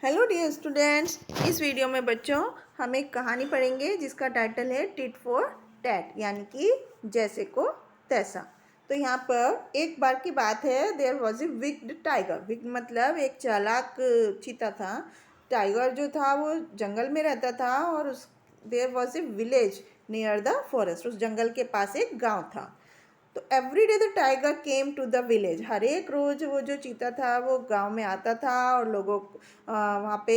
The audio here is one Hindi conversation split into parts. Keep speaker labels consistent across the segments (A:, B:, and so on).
A: हेलो डियर स्टूडेंट्स, इस वीडियो में बच्चों हम एक कहानी पढ़ेंगे जिसका टाइटल है टिट फॉर टैट, यानी कि जैसे को तैसा। तो यहाँ पर एक बार की बात है, there was a wicked tiger. Wicked मतलब एक चालाक चीता था। टाइगर जो था वो जंगल में रहता था और उस there was a village near the forest. उस जंगल के पास एक गाँव था। तो every day the tiger came to the village. हर एक रोज़ वो जो चीता था वो गांव में आता था और लोगों वहाँ पे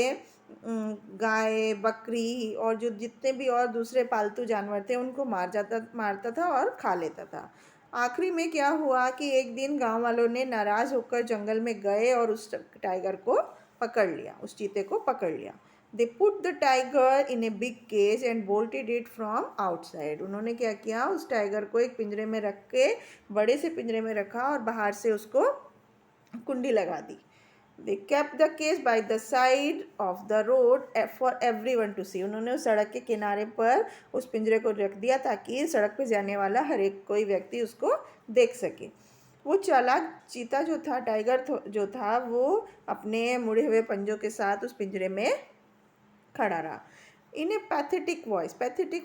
A: गाय बकरी और जो जितने भी और दूसरे पालतू जानवर थे उनको मारता था और खा लेता था। आखिरी में क्या हुआ कि एक दिन गांव वालों ने नाराज़ होकर जंगल में गए और उस टाइगर को पकड़ लिया, उस चीते को पकड़ लिया। They put the tiger in a big cage and bolted it from outside. उन्होंने क्या किया, उस टाइगर को एक पिंजरे में रख के, बड़े से पिंजरे में रखा और बाहर से उसको कुंडी लगा दी। They kept the cage by the side of the road for everyone to see. उन्होंने उस सड़क के किनारे पर उस पिंजरे को रख दिया ताकि सड़क पर जाने वाला हर एक कोई व्यक्ति उसको देख सके। वो चालाक चीता जो था, टाइगर जो था, वो अपने मुड़े हुए पंजों के साथ उस पिंजरे में खड़ा रहा। इन ए पैथेटिक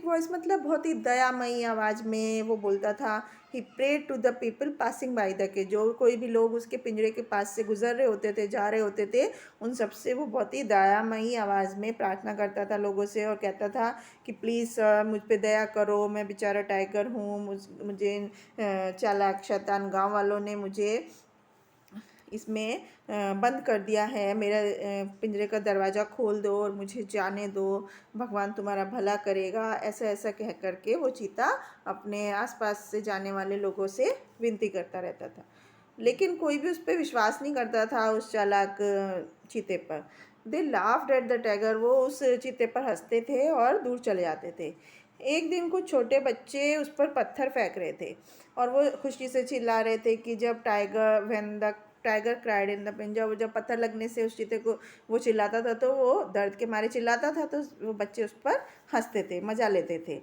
A: वॉइस मतलब बहुत ही दयामयी आवाज़ में वो बोलता था। He prayed to the people passing by the cage. जो कोई भी लोग उसके पिंजरे के पास से गुजर रहे होते थे, जा रहे होते थे, उन सबसे वो बहुत ही दयामयी आवाज़ में प्रार्थना करता था लोगों से और कहता था कि प्लीज़ मुझ पे दया करो, मैं बेचारा टाइगर हूँ, मुझे चालाक शैतान गाँव वालों ने मुझे इसमें बंद कर दिया है। मेरा पिंजरे का दरवाज़ा खोल दो और मुझे जाने दो, भगवान तुम्हारा भला करेगा। ऐसा ऐसा कह करके वो चीता अपने आसपास से जाने वाले लोगों से विनती करता रहता था, लेकिन कोई भी उस पर विश्वास नहीं करता था, उस चालाक चीते पर। दे लाफ्ड एट द टाइगर। वो उस चीते पर हंसते थे और दूर चले जाते थे। एक दिन कुछ छोटे बच्चे उस पर पत्थर फेंक रहे थे और वो खुशी से चिल्ला रहे थे कि जब when the tiger cried in the pain, जब पत्थर लगने से उस चीते को वो चिल्लाता था, तो वो दर्द के मारे चिल्लाता था, तो वो बच्चे उस पर हंसते थे, मजा लेते थे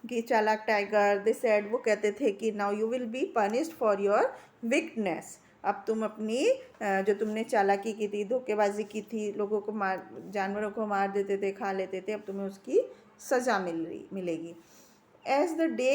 A: कि चालाक टाइगर। दे सेड, वो कहते थे कि now you will be punished for your wickedness. अब तुम अपनी जो तुमने चालाकी की थी, धोखेबाजी की थी, लोगों को जानवरों को मार देते थे, खा लेते थे, अब तुम्हें उसकी सज़ा मिलेगी। As the day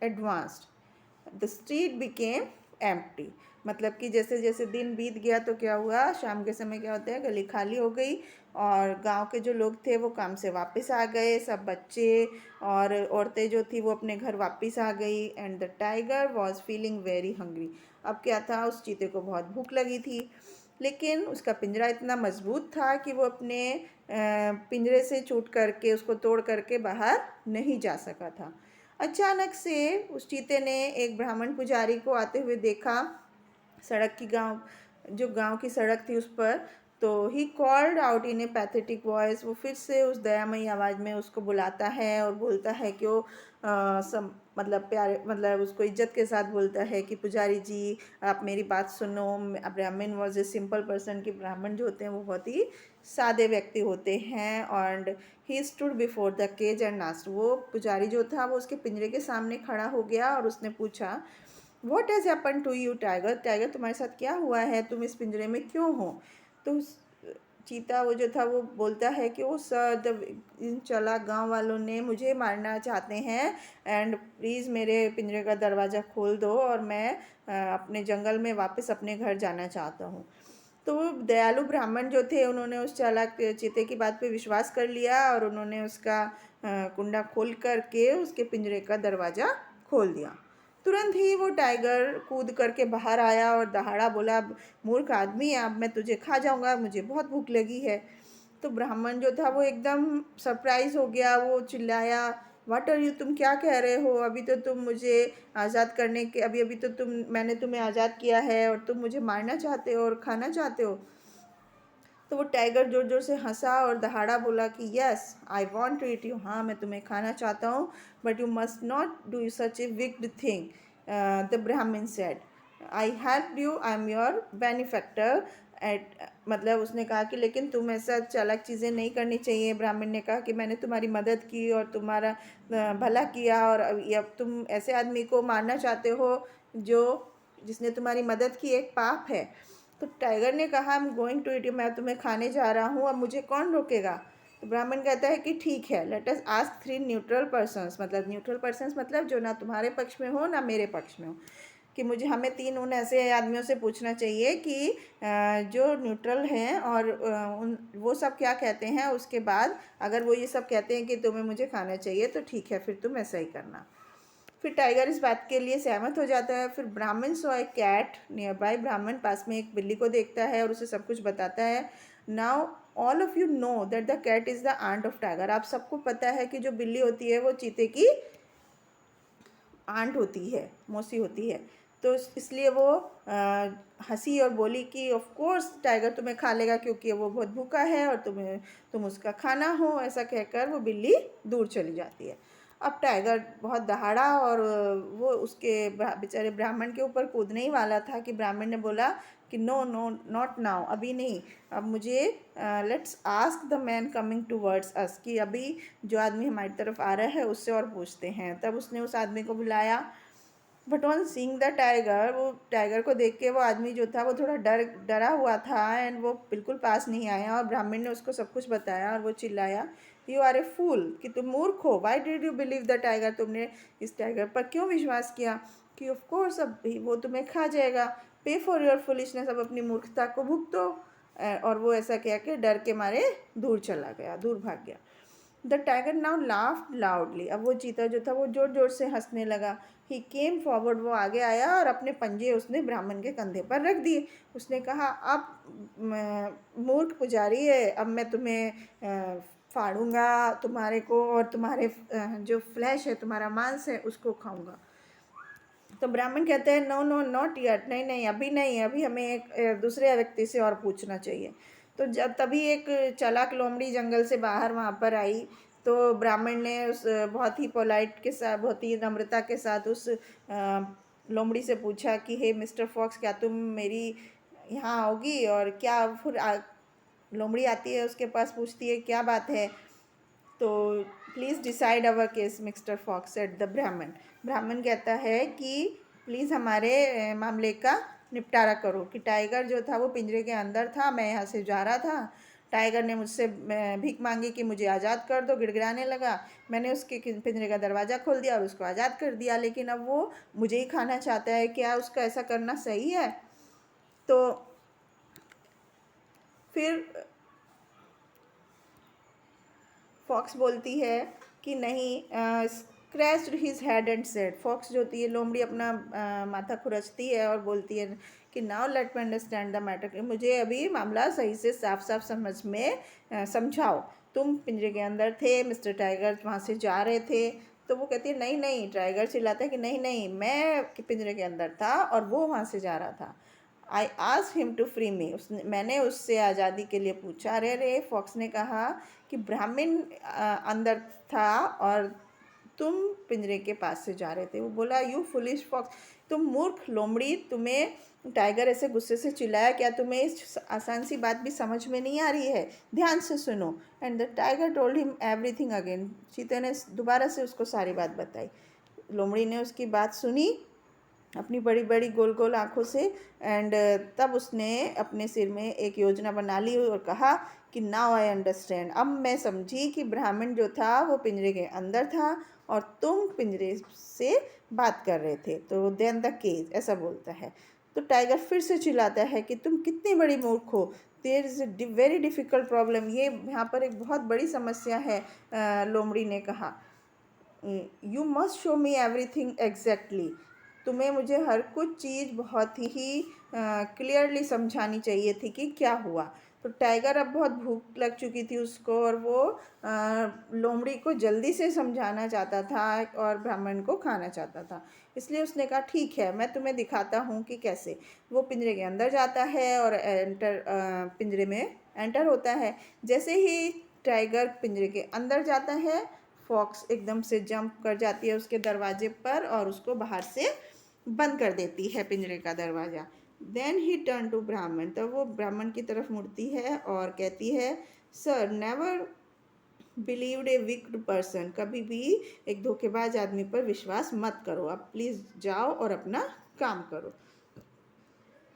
A: advanced the street became empty. मतलब कि जैसे जैसे दिन बीत गया तो क्या हुआ, शाम के समय क्या होता है, गली खाली हो गई और गांव के जो लोग थे वो काम से वापस आ गए। सब बच्चे और औरतें जो थी वो अपने घर वापस आ गई। And the tiger was feeling very hungry. अब क्या था, उस चीते को बहुत भूख लगी थी, लेकिन उसका पिंजरा इतना मजबूत था कि वो अपने पिंजरे से छूट करके, उसको तोड़ करके बाहर नहीं जा सका था। अचानक से उस चीते ने एक ब्राह्मण पुजारी को आते हुए देखा, सड़क की जो गांव की सड़क थी उस पर। तो he called out in A pathetic voice. वो फिर से उस दयामयी आवाज़ में उसको बुलाता है और बोलता है कि वो मतलब प्यारे, मतलब उसको इज्जत के साथ बोलता है कि पुजारी जी आप मेरी बात सुनो। ब्राह्मण वॉज ए सिंपल पर्सन। कि ब्राह्मण जो होते हैं वो बहुत ही सादे व्यक्ति होते हैं। और he stood before the cage and asked. वो पुजारी जो था वो उसके पिंजरे के सामने खड़ा हो गया और उसने पूछा, what has happen to you tiger. Tiger तुम्हारे साथ क्या हुआ है, तुम इस पिंजरे में क्यों हो। तो चीता वो जो था वो बोलता है कि वो सर इन चालाक गांव वालों ने मुझे मारना चाहते हैं एंड प्लीज़ मेरे पिंजरे का दरवाज़ा खोल दो और मैं अपने जंगल में वापस अपने घर जाना चाहता हूँ। तो वो दयालु ब्राह्मण जो थे उन्होंने उस चालाक चीते की बात पे विश्वास कर लिया और उन्होंने उसका कुंडा खोल करके उसके पिंजरे का दरवाज़ा खोल दिया। तुरंत ही वो टाइगर कूद करके बाहर आया और दहाड़ा बोला, मूर्ख आदमी, अब मैं तुझे खा जाऊंगा, मुझे बहुत भूख लगी है। तो ब्राह्मण जो था वो एकदम सरप्राइज हो गया। वो चिल्लाया, वाट आर यू, तुम क्या कह रहे हो, अभी तो तुम मुझे आज़ाद करने के, अभी अभी तो मैंने तुम्हें आज़ाद किया है और तुम मुझे मारना चाहते हो और खाना चाहते हो। तो वो टाइगर जोर जोर से हंसा और दहाड़ा बोला कि yes I want to eat you. हाँ, मैं तुम्हें खाना चाहता हूँ, but you must not do such a wicked thing. The Brahmin said, I help you, I am your benefactor. एट मतलब उसने कहा कि लेकिन तुम ऐसा चालाक चीज़ें नहीं करनी चाहिए। ब्राह्मण ने कहा कि मैंने तुम्हारी मदद की और तुम्हारा भला किया, और अब तुम ऐसे आदमी को मारना चाहते हो जो जिसने तुम्हारी मदद की, एक पाप है। तो टाइगर ने कहा I am going to eat you, मैं तुम्हें खाने जा रहा हूँ, अब मुझे कौन रोकेगा। तो ब्राह्मण कहता है कि ठीक है, let us ask 3 neutral persons, मतलब न्यूट्रल पर्सन्स मतलब जो ना तुम्हारे पक्ष में हो ना मेरे पक्ष में हो, कि मुझे हमें 3 उन ऐसे आदमियों से पूछना चाहिए कि जो न्यूट्रल हैं और उन वो सब क्या कहते हैं। उसके बाद अगर वो ये सब कहते हैं कि तुम्हें मुझे खाना चाहिए तो ठीक है, फिर तुम ऐसा ही करना। फिर टाइगर इस बात के लिए सहमत हो जाता है। फिर ब्राह्मण saw a cat nearby, ब्राह्मण पास में एक बिल्ली को देखता है और उसे सब कुछ बताता है। Now all of you know that the cat is the aunt of tiger, आप सबको पता है कि जो बिल्ली होती है वो चीते की आंट होती है, मौसी होती है। तो इसलिए वो हंसी और बोली कि ऑफ कोर्स टाइगर तुम्हें खा लेगा क्योंकि वो बहुत भूखा है और तुम उसका खाना हो। ऐसा कहकर वो बिल्ली दूर चली जाती है। अब टाइगर बहुत दहाड़ा और वो उसके बेचारे ब्राह्मण के ऊपर कूदने ही वाला था कि ब्राह्मण ने बोला कि नो नो नॉट नाउ, अभी नहीं, अब मुझे let's ask the man coming towards us, कि अभी जो आदमी हमारी तरफ आ रहा है उससे और पूछते हैं। तब उसने उस आदमी को बुलाया। But on seeing the tiger, वो टाइगर को देख के वो आदमी जो था वो थोड़ा डरा हुआ था एंड वो बिल्कुल पास नहीं आया। और ब्राह्मण ने उसको सब कुछ बताया और वो चिल्लाया, यू आर ए फूल, कि तुम मूर्ख हो, why did you believe the tiger, तुमने इस टाइगर पर क्यों विश्वास किया, कि ऑफ कोर्स अब वो तुम्हें खा जाएगा, पे फॉर योर फुलिशनेस, अब अपनी मूर्खता को भुगतो। और वो ऐसा कह के डर के मारे दूर चला गया, दूर भाग गया। The tiger now laughed loudly, अब वो चीता जो था वो जोर जोर से हंसने लगा। ही केम फॉरवर्ड, वो आगे आया और अपने पंजे उसने ब्राह्मण के कंधे पर रख दिए। उसने कहा, अब मूर्ख पुजारी है, अब मैं तुम्हें फाड़ूंगा तुम्हारे को, और तुम्हारे जो फ्लैश है, तुम्हारा मांस है, उसको खाऊंगा। तो ब्राह्मण कहते हैं नो नो नॉट यट, नहीं नहीं अभी नहीं, अभी हमें एक दूसरे व्यक्ति से और पूछना चाहिए। तो जब तभी एक चालाक लोमड़ी जंगल से बाहर वहाँ पर आई। तो ब्राह्मण ने उस बहुत ही पोलाइट के साथ, बहुत ही नम्रता के साथ उस लोमड़ी से पूछा कि हे मिस्टर फॉक्स, क्या तुम मेरी यहाँ आओगी। और क्या फिर लोमड़ी आती है उसके पास, पूछती है क्या बात है। तो please decide our case mister fox said the Brahmin, ब्राह्मण कहता है कि प्लीज़ हमारे मामले का निपटारा करो। कि टाइगर जो था वो पिंजरे के अंदर था, मैं यहाँ से जा रहा था, टाइगर ने मुझसे भीख मांगी कि मुझे आज़ाद कर दो, गिड़गिड़ाने लगा। मैंने उसके पिंजरे का दरवाज़ा खोल दिया और उसको आज़ाद कर दिया, लेकिन अब वो मुझे ही खाना चाहता है, क्या उसका ऐसा करना सही है। तो फिर फॉक्स बोलती है कि नहीं, scratched his head and said, fox जो होती है लोमड़ी अपना माथा खुरचती है और बोलती है कि now let me understand the matter, मुझे अभी मामला सही से साफ साफ समझ में समझाओ। तुम पिंजरे के अंदर थे, मिस्टर टाइगर वहाँ से जा रहे थे। तो वो कहती है नहीं नहीं, टाइगर चिल्लाता है कि नहीं नहीं, मैं पिंजरे के अंदर था और वो वहाँ से जा रहा था। I ask him to free me, उसने मैंने उससे आज़ादी के लिए पूछा। अरे रे, फॉक्स ने कहा कि ब्राह्मण अंदर था और तुम पिंजरे के पास से जा रहे थे। वो बोला यू फुलिश फॉक्स, तुम मूर्ख लोमड़ी, तुम्हें टाइगर ऐसे गुस्से से चिल्लाया, क्या तुम्हें इस आसान सी बात भी समझ में नहीं आ रही है, ध्यान से सुनो। And the tiger told him everything again, चीते ने दोबारा से उसको सारी बात बताई। लोमड़ी ने उसकी बात सुनी अपनी बड़ी बड़ी गोल गोल आँखों से। एंड तब उसने अपने सिर में एक योजना बना ली और कहा कि नाउ आई अंडरस्टैंड, अब मैं समझी कि ब्राह्मण जो था वो पिंजरे के अंदर था और तुम पिंजरे से बात कर रहे थे। तो देन द केज, ऐसा बोलता है। तो टाइगर फिर से चिल्लाता है कि तुम कितनी बड़ी मूर्ख हो, there is a very difficult problem, ये यहाँ पर एक बहुत बड़ी समस्या है। लोमड़ी ने कहा you must show me everything exactly, तुम्हें मुझे हर कुछ चीज़ बहुत ही क्लियरली समझानी चाहिए थी कि क्या हुआ। तो टाइगर अब बहुत भूख लग चुकी थी उसको और वो लोमड़ी को जल्दी से समझाना चाहता था और ब्राह्मण को खाना चाहता था। इसलिए उसने कहा ठीक है, मैं तुम्हें दिखाता हूँ कि कैसे। वो पिंजरे के अंदर जाता है और पिंजरे में एंटर होता है। जैसे ही टाइगर पिंजरे के अंदर जाता है, फॉक्स एकदम से जंप कर जाती है उसके दरवाजे पर और उसको बाहर से बंद कर देती है पिंजरे का दरवाज़ा। देन ही टर्न टू ब्राह्मण, तब वो ब्राह्मण की तरफ मुड़ती है और कहती है सर नेवर बिलीव्ड ए विक्ड पर्सन, कभी भी एक धोखेबाज आदमी पर विश्वास मत करो, आप प्लीज़ जाओ और अपना काम करो।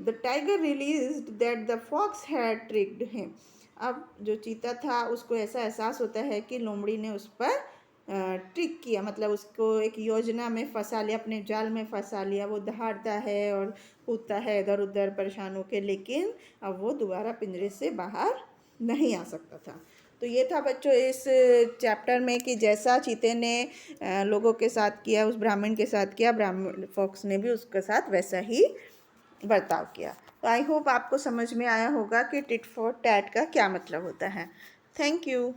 A: The tiger realised that the fox had tricked him. अब जो चीता था उसको ऐसा एहसास होता है कि लोमड़ी ने उस पर ट्रिक किया, मतलब उसको एक योजना में फंसा लिया, अपने जाल में फंसा लिया। वो दहाड़ता है और कूदता है इधर उधर परेशान होकर, लेकिन अब वो दोबारा पिंजरे से बाहर नहीं आ सकता था। तो ये था बच्चों इस चैप्टर में कि जैसा चीते ने लोगों के साथ किया, उस ब्राह्मण के साथ किया, ब्राह्मण फॉक्स ने भी उसके साथ वैसा ही बर्ताव किया। तो आई होप आपको समझ में आया होगा कि टिट फॉर टैट का क्या मतलब होता है। Thank you.